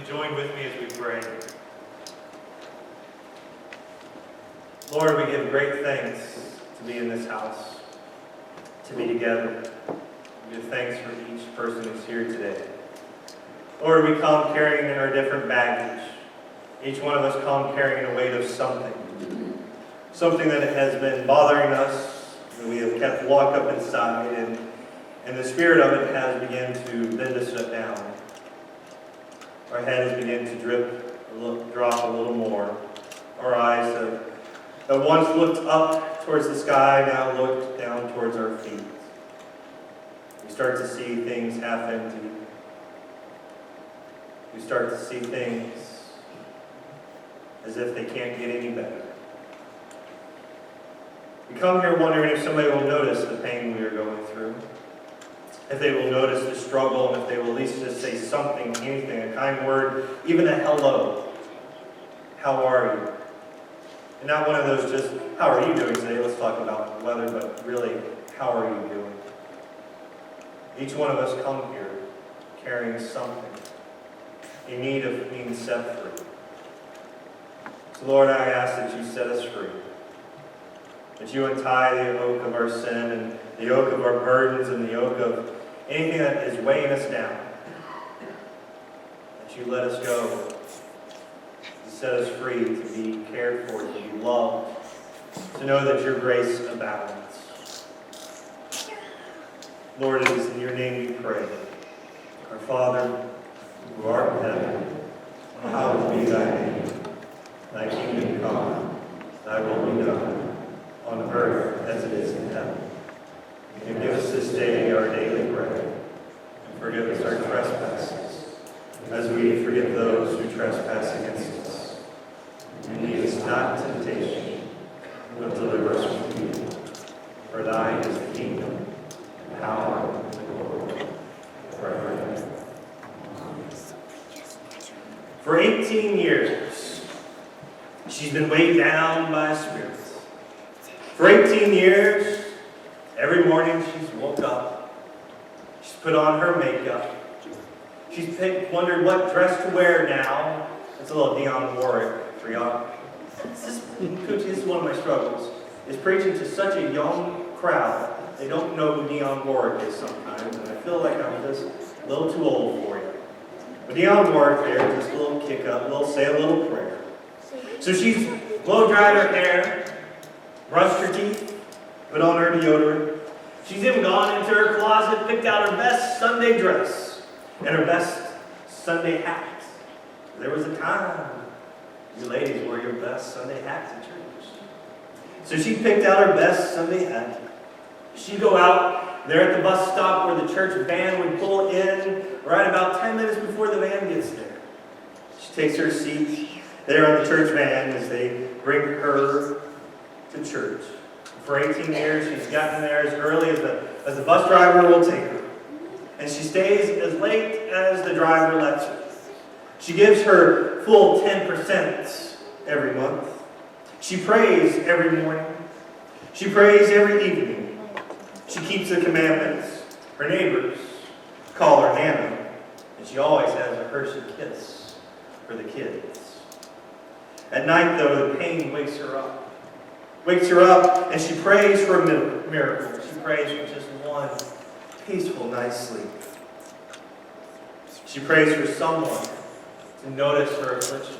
join with me as we pray? Lord, we give great thanks to be in this house, to be together. We give thanks for each person who's here today. Lord, we come carrying in our different baggage. Each one of us come carrying a weight of something. Something that has been bothering us, that we have kept locked up inside, and the spirit of it has begun to bend us down. Our heads begin to drop a little more. Our eyes that once looked up towards the sky now look down towards our feet. We start to see things half empty. We start to see things as if they can't get any better. We come here wondering if somebody will notice the pain we are going through. If they will notice the struggle, and if they will at least just say something, anything, a kind word, even a hello. How are you? And not one of those just, how are you doing today? Let's talk about the weather, but really, how are you doing? Each one of us come here carrying something, in need of being set free. So Lord, I ask that you set us free. That you untie the yoke of our sin and the yoke of our burdens and the yoke of anything that is weighing us down. That you let us go. To set us free, to be cared for, to be loved. To know that your grace abounds. Lord, it is in your name we pray. Our Father, who art in heaven, hallowed be thy name. Thy kingdom come, thy will be done, on earth as it is in heaven. And give us this day our daily bread, and forgive us our trespasses, as we forgive those who trespass against us. And lead us not into temptation, but deliver us from evil. For thine is the kingdom, the power, and the glory, forever. For 18 years, she's been weighed down by a spirit. For 18 years, every morning she's woke up, she's put on her makeup, she's wondered what dress to wear now. It's a little Dionne Warwick for y'all. This is one of my struggles, is preaching to such a young crowd. They don't know who Dionne Warwick is sometimes, and I feel like I'm just a little too old for you. But Dionne Warwick there, just a little kick up, say a little prayer. So she's blow-dried her hair, brushed her teeth, put on her deodorant. She's even gone into her closet, picked out her best Sunday dress and her best Sunday hat. There was a time you ladies wore your best Sunday hats at church. So she picked out her best Sunday hat. She'd go out there at the bus stop where the church van would pull in right about 10 minutes before the van gets there. She takes her seat there on the church van as they bring her to church. For 18 years, she's gotten there as early as the bus driver will take her. And she stays as late as the driver lets her. She gives her full 10% every month. She prays every morning. She prays every evening. She keeps the commandments. Her neighbors call her Nana. And she always has a Hershey kiss for the kids. At night, though, the pain wakes her up. And she prays for a miracle. She prays for just one peaceful night's sleep. She prays for someone to notice her affliction.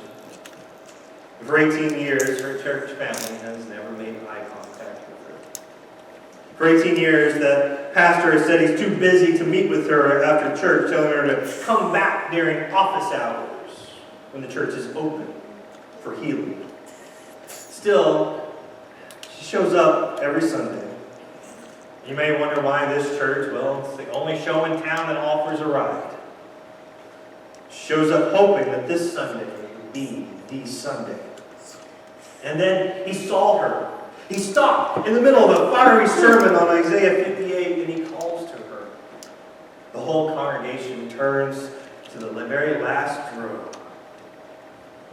For 18 years, her church family has never made eye contact with her. For 18 years, the pastor has said he's too busy to meet with her after church, telling her to come back during office hours when the church is open for healing. Still, she shows up every Sunday. You may wonder why this church, well, it's the only show in town that offers a ride. She shows up hoping that this Sunday would be the Sunday. And then he saw her. He stopped in the middle of a fiery sermon on Isaiah 58 and he calls to her. The whole congregation turns to the very last row.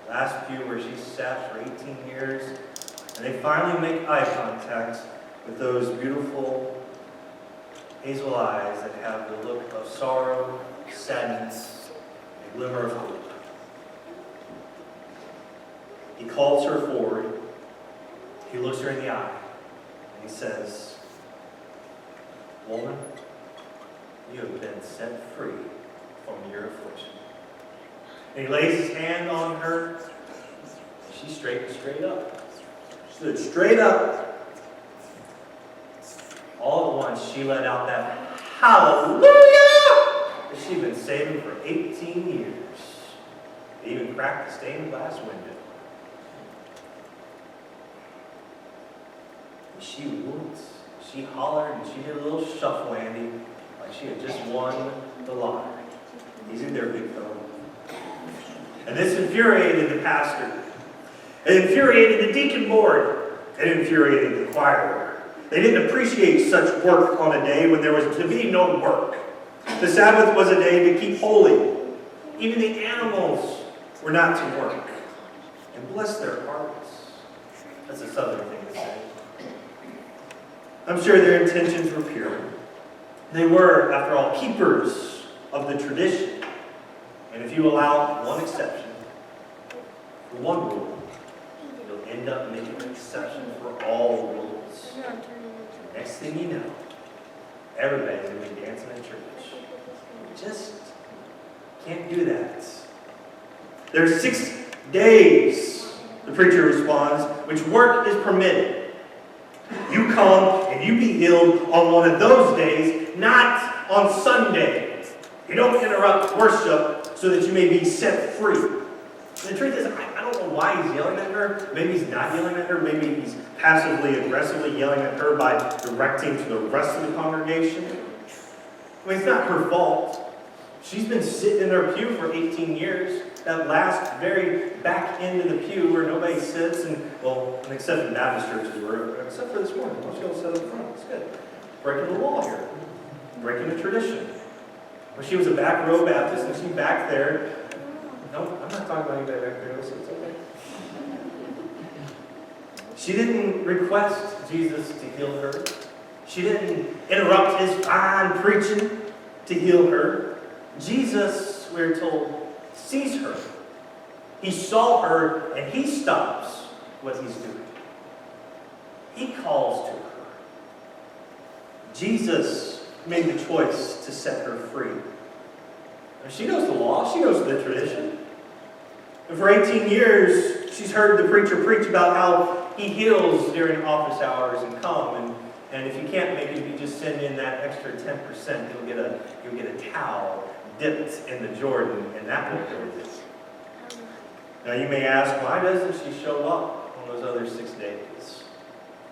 Last pew where she sat for 18 years. And they finally make eye contact with those beautiful hazel eyes that have the look of sorrow, sadness, a glimmer of hope. He calls her forward. He looks her in the eye. And he says, "Woman, you have been set free from your affliction." And he lays his hand on her. And she straightened straight up. Stood straight up. All at once, she let out that hallelujah that she'd been saving for 18 years. They even cracked the stained glass window. And she whooped, she hollered, and she did a little shuffle Andy, like she had just won the lottery. Easy there, big fella. And this infuriated the pastor. It infuriated the deacon board. It infuriated the choir. They didn't appreciate such work on a day when there was to be no work. The Sabbath was a day to keep holy. Even the animals were not to work. And bless their hearts. That's a southern thing to say. I'm sure their intentions were pure. They were, after all, keepers of the tradition. And if you allow one exception for one rule, you'll end up making an exception for all rules. Next thing you know, everybody's going to be dancing in church. You just can't do that. There are 6 days, the preacher responds, which work is permitted. You come and you be healed on one of those days, not on Sunday. You don't interrupt worship so that you may be set free. And the truth is, I don't know why he's yelling at her. Maybe he's not yelling at her. Maybe he's passively, aggressively yelling at her by directing to the rest of the congregation. I mean, it's not her fault. She's been sitting in her pew for 18 years. That last very back end of the pew where nobody sits, and well, except in Baptist churches, except for this morning. Why don't you all sit up front? It's good. Breaking the law here. Breaking the tradition. When she was a back row Baptist, and she's back there. No, I'm not talking about anybody back there, so it's okay. She didn't request Jesus to heal her. She didn't interrupt his fine preaching to heal her. Jesus, we're told, sees her. He saw her and he stops what he's doing. He calls to her. Jesus made the choice to set her free. And she knows the law. She knows the tradition. And for 18 years, she's heard the preacher preach about how he heals during office hours and come. And if you can't make it, you just send in that extra 10%. You'll get a towel dipped in the Jordan, and that will do it. Now you may ask, why doesn't she show up on those other 6 days?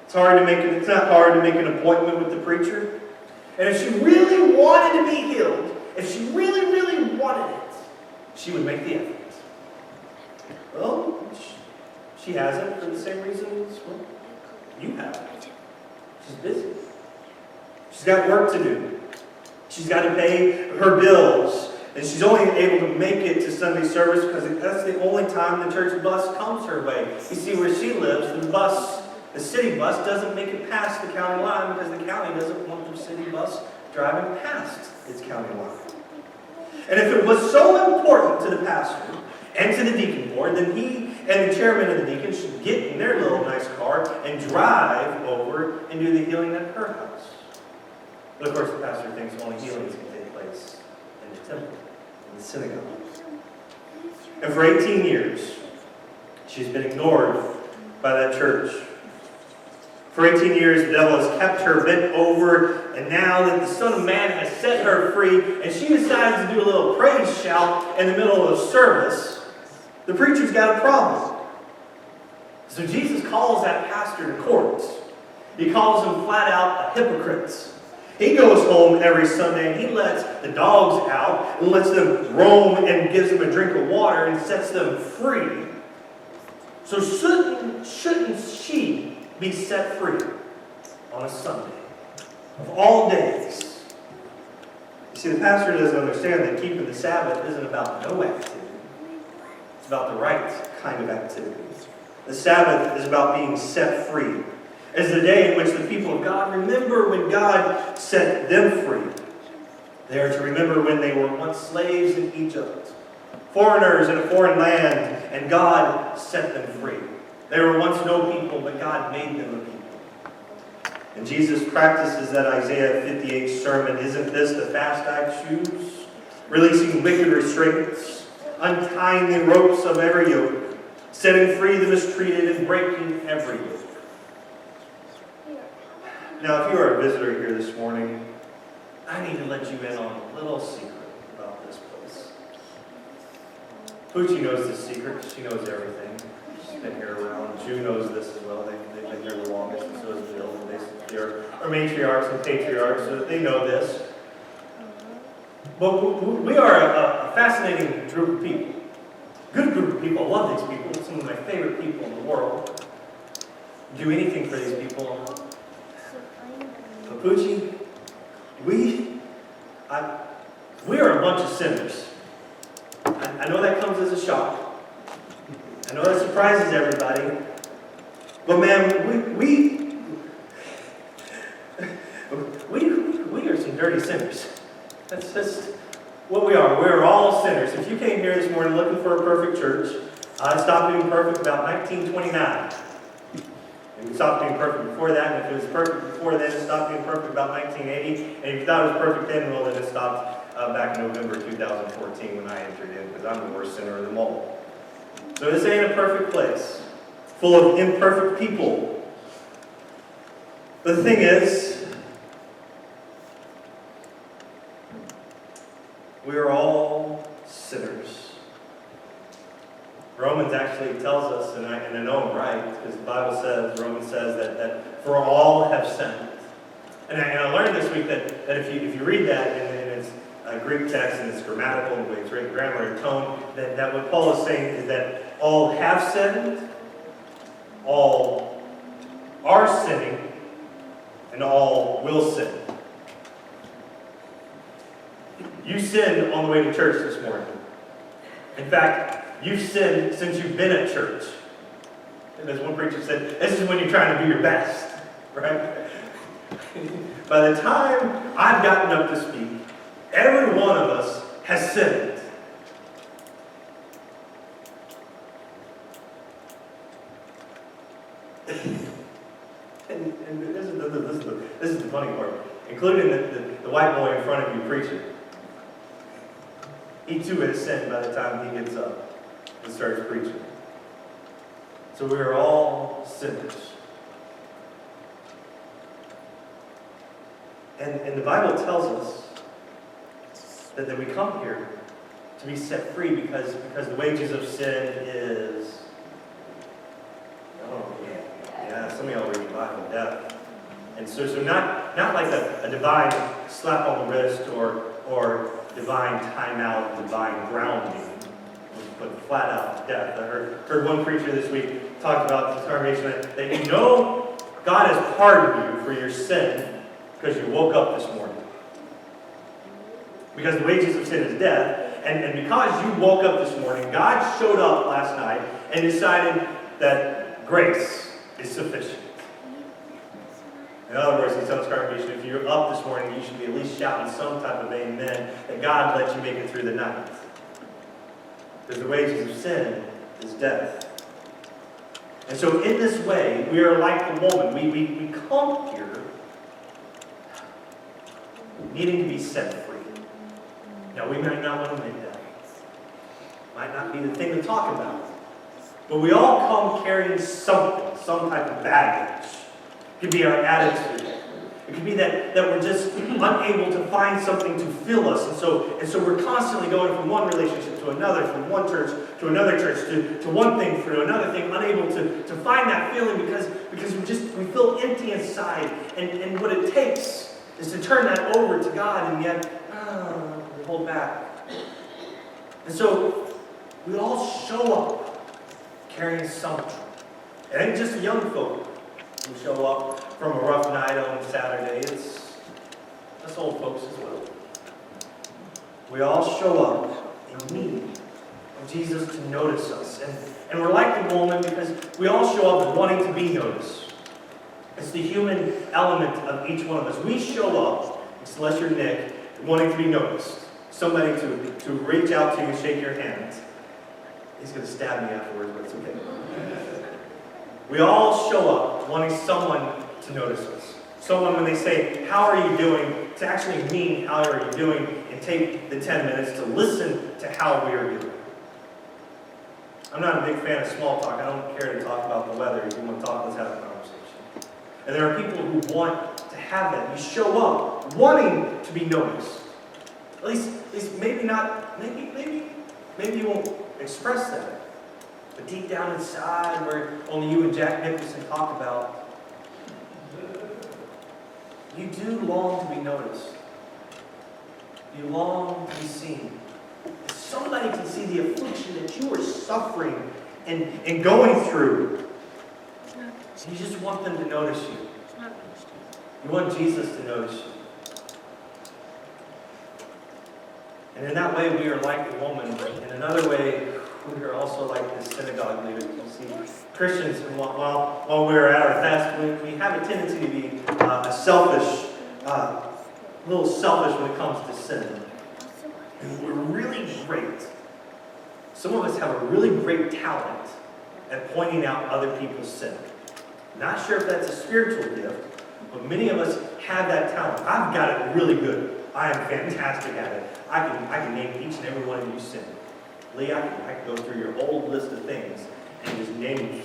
It's not hard to make an appointment with the preacher. And if she really wanted to be healed, if she really, really wanted it, she would make the effort. Well, she hasn't for the same reasons you have. She's busy. She's got work to do. She's got to pay her bills. And she's only able to make it to Sunday service because that's the only time the church bus comes her way. You see, where she lives, the city bus doesn't make it past the county line because the county doesn't want the city bus driving past its county line. And if it was so important to the pastor and to the deacon board, then he and the chairman of the deacons should get in their little nice car and drive over and do the healing at her house. But of course, the pastor thinks only healings can take place in the temple, in the synagogue. And for 18 years, she's been ignored by that church. For 18 years, the devil has kept her bent over, and now that the Son of Man has set her free, and she decides to do a little praise shout in the middle of service, the preacher's got a problem. So Jesus calls that pastor to court. He calls him flat out a hypocrite. He goes home every Sunday and he lets the dogs out and lets them roam and gives them a drink of water and sets them free. So shouldn't she be set free on a Sunday of all days? You see, the pastor doesn't understand that keeping the Sabbath isn't about no activity. It's about the right kind of activity. The Sabbath is about being set free. It's the day in which the people of God remember when God set them free. They are to remember when they were once slaves in Egypt. foreigners in a foreign land, and God set them free. They were once no people, but God made them a people. And Jesus practices that Isaiah 58 sermon. Isn't this the fast I choose? Releasing wicked restraints, untying the ropes of every yoke, setting free the mistreated, and breaking every yoke. Now, if you are a visitor here this morning, I need to let you in on a little secret about this place. Poochie knows this secret. She knows everything. She's been here around. Jew knows this as well. They've been here the longest, and so has Bill. They are matriarchs and patriarchs, so they know this. But we are a fascinating group of people. Good group of people. I love these people. Some of my favorite people in the world. Do anything for these people. But Poochie, we are a bunch of sinners. I know that comes as a shock. I know that surprises everybody. But man, we are some dirty sinners. That's just what we are. We're all sinners. If you came here this morning looking for a perfect church, I stopped being perfect about 1929. And it stopped being perfect before that, and if it was perfect before then, it stopped being perfect about 1980. And if you thought it was perfect then, well, then it stopped back in November 2014 when I entered in, because I'm the worst sinner of them all. So this ain't a perfect place, full of imperfect people. But the thing is, we are all sinners. Romans actually tells us, and I know I'm right, because the Bible says, Romans says that for all have sinned. And I learned this week that if you read that, and it's a Greek text, and it's grammatical, and the way it's written, grammar and tone, that what Paul is saying is that all have sinned, all are sinning, and all will sin. You sinned on the way to church this morning. In fact, you've sinned since you've been at church. And as one preacher said, this is when you're trying to do your best, right? By the time I've gotten up to speak, every one of us has sinned. And this is the funny part, including the white boy in front of you preaching. He too has sinned by the time he gets up and starts preaching. So we are all sinners. And the Bible tells us that we come here to be set free because the wages of sin is, some of y'all read the Bible, death. And so not like a divine slap on the wrist or divine timeout, divine grounding, but flat out death. I heard one preacher this week talk about this congregation that you know God has pardoned you for your sin because you woke up this morning. Because the wages of sin is death, and because you woke up this morning, God showed up last night and decided that grace is sufficient. In other words, he tells the congregation, if you're up this morning, you should be at least shouting some type of amen that God let you make it through the night. Because the wages of sin is death. And so in this way, we are like the woman. We come here needing to be set free. Now, we might not want to admit that. Might not be the thing to talk about. But we all come carrying something, some type of baggage. It could be our attitude. It could be that we're just unable to find something to fill us. And so we're constantly going from one relationship to another, from one church to another church, to one thing to another thing, unable to find that feeling because we feel empty inside. And what it takes is to turn that over to God, and yet we hold back. And so we all show up carrying something. It ain't just the young folk who show up from a rough night on Saturday. It's us old folks as well. We all show up in need of Jesus to notice us. And we're like the woman because we all show up wanting to be noticed. It's the human element of each one of us. We show up, unless you're Nick, wanting to be noticed. somebody to reach out to you and shake your hand. He's going to stab me afterwards, but it's okay. We all show up wanting someone to notice us. Someone, when they say, how are you doing, to actually mean, how are you doing, and take the 10 minutes to listen to how we are doing. I'm not a big fan of small talk. I don't care to talk about the weather. If you want to talk, let's have a conversation. And there are people who want to have that. You show up wanting to be noticed. At least maybe not, maybe you won't express that. But deep down inside, where only you and Jack Nicholson talk about, you do long to be noticed. You long to be seen. If somebody can see the affliction that you are suffering and going through, you just want them to notice you. You want Jesus to notice you. And in that way, we are like the woman. In another way, we are also like the synagogue leader. You see, Christians, while we're at our fast, we have a tendency to be a little selfish when it comes to sin. And we're really great. Some of us have a really great talent at pointing out other people's sin. Not sure if that's a spiritual gift, but many of us have that talent. I've got it really good. I am fantastic at it. I can name each and every one of you sin. Lee, I can go through your whole list of things and just name them.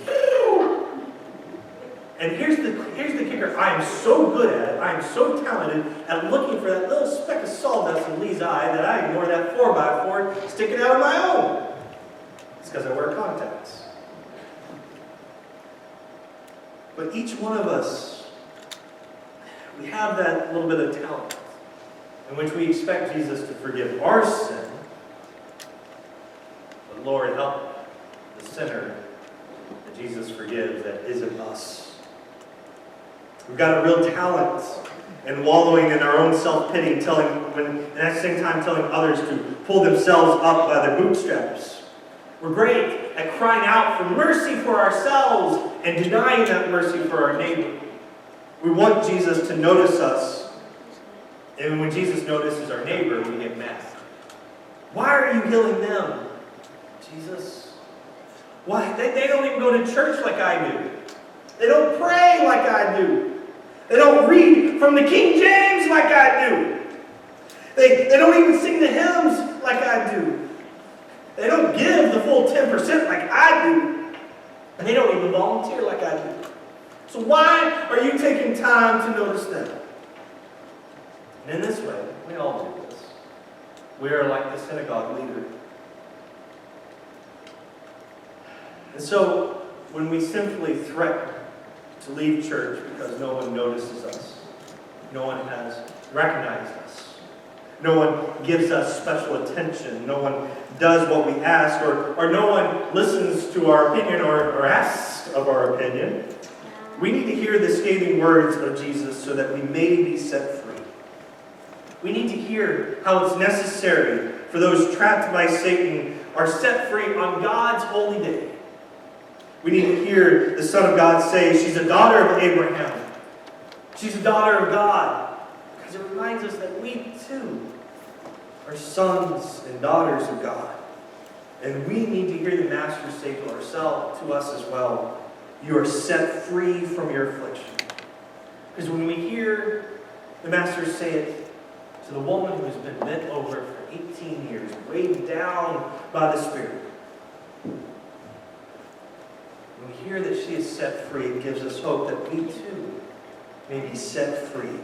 And here's the kicker. I am so good at it. I am so talented at looking for that little speck of sawdust in Lee's eye that I ignore that 4x4 sticking out of my own. It's because I wear contacts. But each one of us, we have that little bit of talent in which we expect Jesus to forgive our sin. But Lord, help the sinner that Jesus forgives that isn't us. We've got a real talent in wallowing in our own self-pity, and at the same time telling others to pull themselves up by their bootstraps. We're great at crying out for mercy for ourselves and denying that mercy for our neighbor. We want Jesus to notice us. And when Jesus notices our neighbor, we get mad. Why are you healing them, Jesus? Why? They don't even go to church like I do. They don't pray like I do. They don't read from the King James like I do. They don't even sing the hymns like I do. They don't give the full 10% like I do. And they don't even volunteer like I do. So why are you taking time to notice them? And in this way, we all do this. We are like the synagogue leader. And so, when we simply threaten to leave church because no one notices us, no one has recognized us, no one gives us special attention, no one does what we ask, or no one listens to our opinion or asks of our opinion, we need to hear the scathing words of Jesus so that we may be set free. We need to hear how it's necessary for those trapped by Satan are set free on God's holy day. We need to hear the Son of God say, she's a daughter of Abraham. She's a daughter of God. Because it reminds us that we too are sons and daughters of God. And we need to hear the Master say to us as well, you are set free from your affliction. Because when we hear the Master say it to the woman who has been bent over for 18 years, weighed down by the Spirit, when we hear that she is set free, it gives us hope that we too may be set free.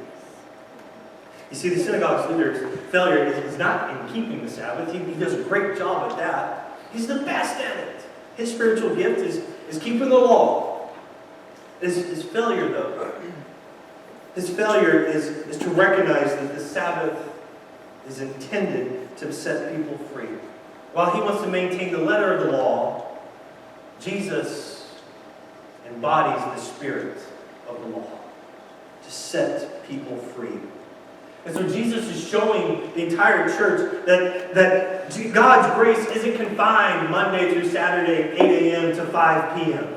You see, the synagogue's leader's failure is not in keeping the Sabbath. He does a great job at that. He's the best at it. His spiritual gift is keeping the law. His failure, though, his failure is to recognize that the Sabbath is intended to set people free. While he wants to maintain the letter of the law, Jesus embodies the spirit of the law to set people free. And so Jesus is showing the entire church that God's grace isn't confined Monday through Saturday, 8 a.m. to 5 p.m.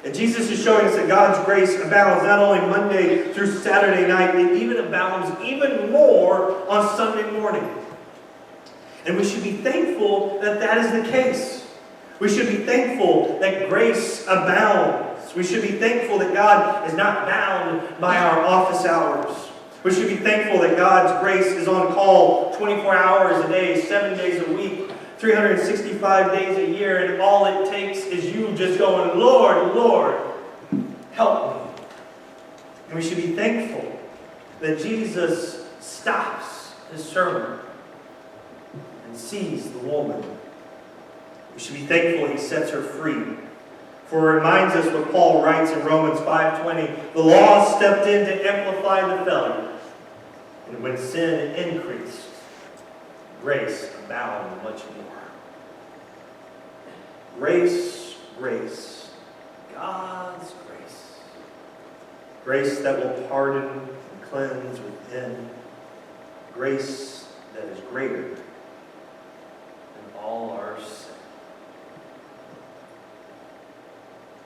And Jesus is showing us that God's grace abounds not only Monday through Saturday night, it even abounds even more on Sunday morning. And we should be thankful that that is the case. We should be thankful that grace abounds. We should be thankful that God is not bound by our office hours. We should be thankful that God's grace is on call 24 hours a day, 7 days a week, 365 days a year, and all it takes is you just going, Lord, Lord, help me. And we should be thankful that Jesus stops his sermon and sees the woman. We should be thankful he sets her free. For it reminds us what Paul writes in Romans 5:20. The law stepped in to amplify the failure. And when sin increased, grace abounded much more. Grace, grace, God's grace. Grace that will pardon and cleanse within. Grace that is greater than all our sin.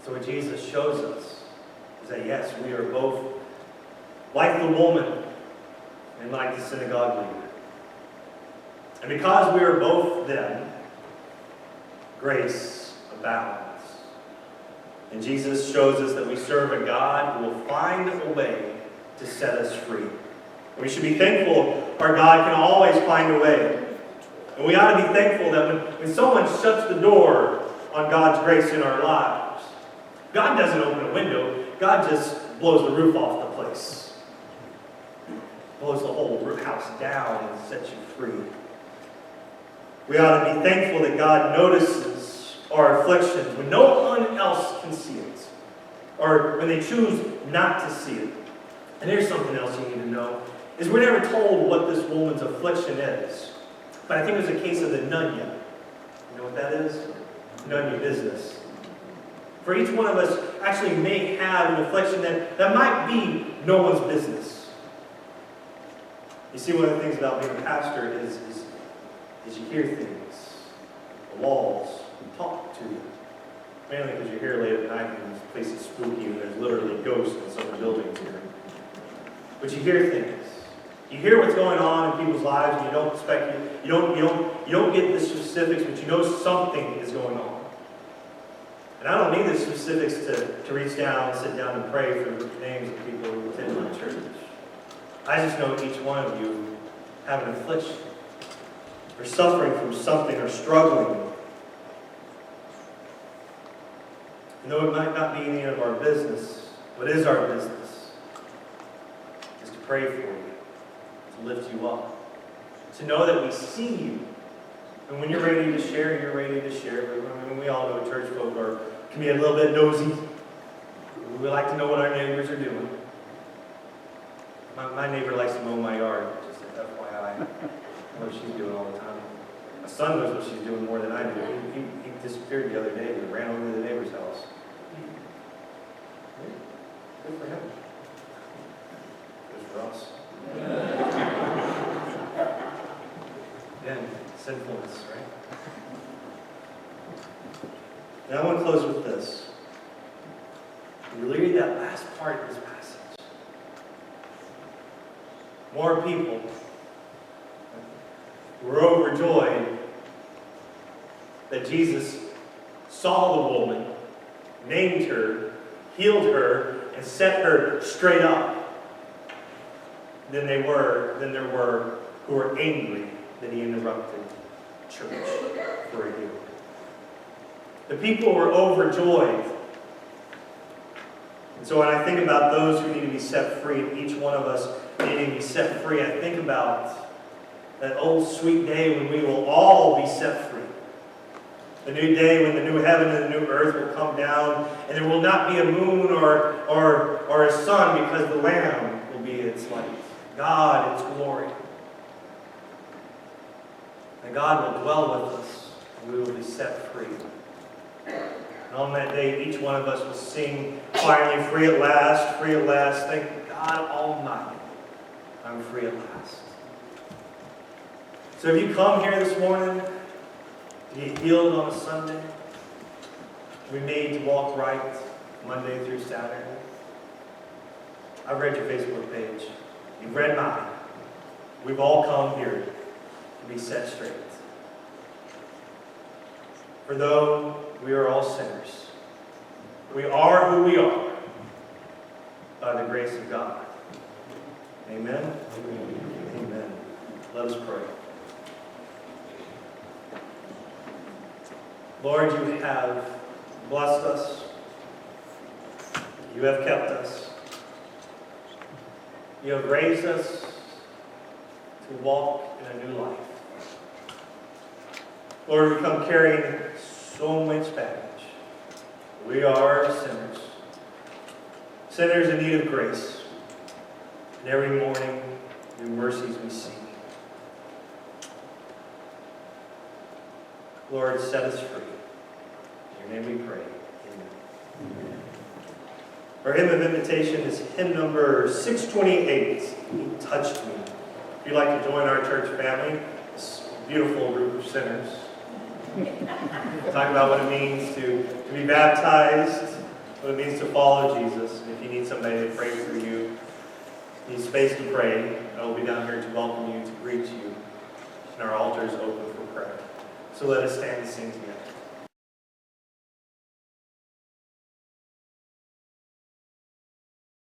So what Jesus shows us is that yes, we are both like the woman and like the synagogue leader. And because we are both them, grace abounds. And Jesus shows us that we serve a God who will find a way to set us free. And we should be thankful our God can always find a way. And we ought to be thankful that when someone shuts the door on God's grace in our lives, God doesn't open a window. God just blows the roof off the place. Blows the whole house down and sets you free. We ought to be thankful that God notices our afflictions when no one else can see it. Or when they choose not to see it. And here's something else you need to know. Is we're never told what this woman's affliction is. But I think it was a case of the nunya. You know what that is? Nunya business. For each one of us actually may have an affliction that might be no one's business. You see, one of the things about being a pastor is you hear things. The walls talk to you. Mainly because you're here late at night and this place is spooky and there's literally ghosts in some of the buildings here. But you hear things. You hear what's going on in people's lives and you don't expect it. You don't get the specifics, but you know something is going on. And I don't need the specifics to reach down, sit down and pray for the names of people who attend my church. I just know each one of you have an affliction, or suffering from something, or struggling. And though it might not be any of our business, what is our business is to pray for you, to lift you up, to know that we see you. And when you're ready to share, you're ready to share. But I mean, we all know church folk can be a little bit nosy. We like to know what our neighbors are doing. My neighbor likes to mow my yard, just an FYI. I know what she's doing all the time. My son knows what she's doing more than I do. He disappeared the other day and ran over to the neighbor's house. Good for him. Good for us. Again, sinfulness, right? Now I want to close with this. You read that last part of this passage. More people were overjoyed that Jesus saw the woman, named her, healed her, and set her straight up than there were who were angry that he interrupted church for a healing. The people were overjoyed. And so when I think about those who need to be set free, and each one of us needing to be set free, I think about that old sweet day when we will all be set free. The new day when the new heaven and the new earth will come down, and there will not be a moon or a sun, because the Lamb will be its light. God, its glory. And God will dwell with us, and we will be set free. And on that day, each one of us will sing, finally, free at last, thank God Almighty, I'm free at last. So if you come here this morning to get healed on a Sunday, to be made to walk right Monday through Saturday, I've read your Facebook page. You've read mine. We've all come here to be set straight. For though we are all sinners, we are who we are by the grace of God. Amen? Amen. Let us pray. Lord, you have blessed us. You have kept us. You have raised us to walk in a new life. Lord, we come carrying so much baggage. We are sinners. Sinners in need of grace. And every morning, new mercies we seek. Lord, set us free. In your name we pray. Amen. Our hymn of invitation is hymn number 628, He Touched Me. If you'd like to join our church family, this beautiful group of sinners, talk about what it means to be baptized, what it means to follow Jesus. And if you need somebody to pray for you, need space to pray, I will be down here to welcome you, to greet you. And our altar is open for prayer. So let us stand and sing together.